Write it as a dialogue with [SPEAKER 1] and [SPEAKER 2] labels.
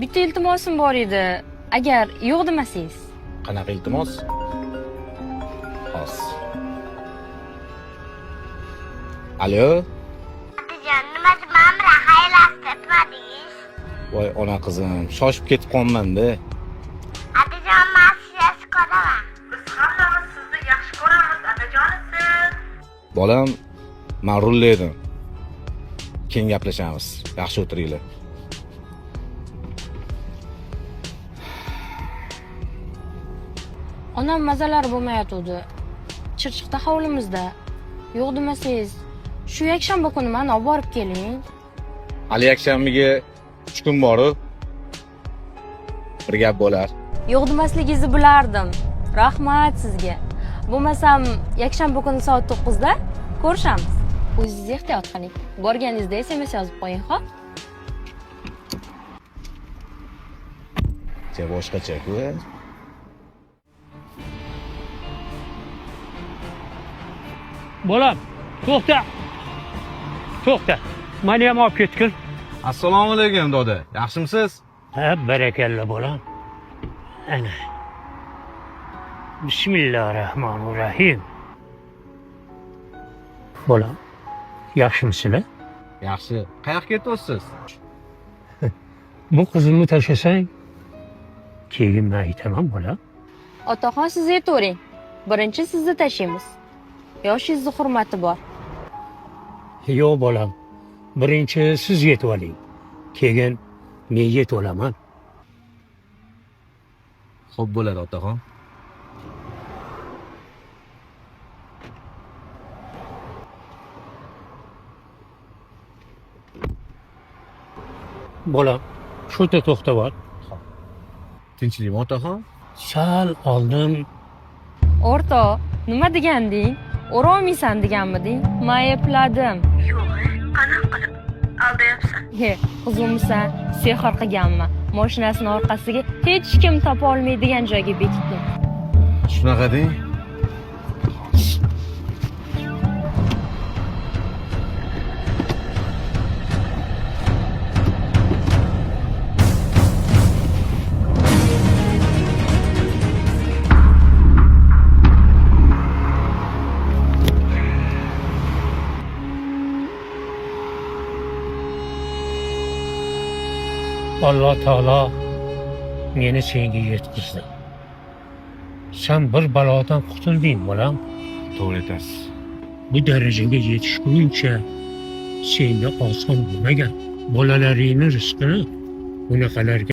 [SPEAKER 1] Bitta iltimosim bor edi. Agar yo'q demasangiz.
[SPEAKER 2] Qanaqa iltimos? Xos. Alo?
[SPEAKER 3] Otajon, nima demam xayrlashib ketmadingiz?
[SPEAKER 2] Voy ona qizim, shoshib ketib qolman-da.
[SPEAKER 3] Otajon, men sizni yaxshi ko'raman.
[SPEAKER 4] Biz hammamiz sizni yaxshi ko'ramiz, otajonisiz.
[SPEAKER 2] Bolam, men rulla edim. Keyin gaplashamiz. Yaxshi o'tiringlar.
[SPEAKER 1] Onam mazalari bo'lmayotdi. Chirchiqda hovlimizda. Yo'q demasangiz, shu yakshanba kuni meni olib borib keling.
[SPEAKER 2] Hali yakshanbaga 3 kun bor-ku. Bir gap bo'lar.
[SPEAKER 1] Yo'q demasligingizni bilardim. Rahmat sizga. Bo'lmasam, yakshanba kuni soat 9 da ko'rishamiz. O'zingiz ehtiyot qiling. Borganingizda SMS yozib qo'ying, xo'p?
[SPEAKER 2] Boshqacha-ku.
[SPEAKER 5] Bolam, to'xta. To'xta. Meni ham olib ketgin.
[SPEAKER 2] Assalomu alaykum doda. Yaxshimisiz?
[SPEAKER 5] Ha, barakalla bolam. Ana. Bismillahirrohmanirrohim. Bolam, yaxshimisizlar?
[SPEAKER 2] Yaxshi. Qayoqqa ketyapsiz?
[SPEAKER 5] Bu qizimni tashlasang, keyin men aytaman bolam.
[SPEAKER 1] Otaxon siz yetavering. Birinchi sizni tashlaymiz. Yoshingizni hurmati bor.
[SPEAKER 5] Yo'q bolam. Birinchi siz yetib oling. Keyin men yetib olaman.
[SPEAKER 2] Xo'p bo'ladi, otaxon.
[SPEAKER 5] Bolam, shu yerda to'xtab ol.
[SPEAKER 2] Tinchlikmi, otaxon?
[SPEAKER 5] Sal oldin
[SPEAKER 1] O'rtoq, nima deganding? O'rolmaysan deganmiding? Men epladim.
[SPEAKER 4] Yo'q, qanaqa qilib aldayapsan?
[SPEAKER 1] He, qizimsan, sehr qilganman. Mashinasini orqasiga hech kim topa olmaydigan joyga bekitdim.
[SPEAKER 2] Shunaqa deng.
[SPEAKER 5] Alloh taolo meni senga yetkazdi. Sen bir balodan qutulding bolam.
[SPEAKER 2] To'g'ri aytasiz.
[SPEAKER 5] Bu darajaga yetishguncha senga oson bo'lmagan. Bolalaringni rizqini bunaqalarga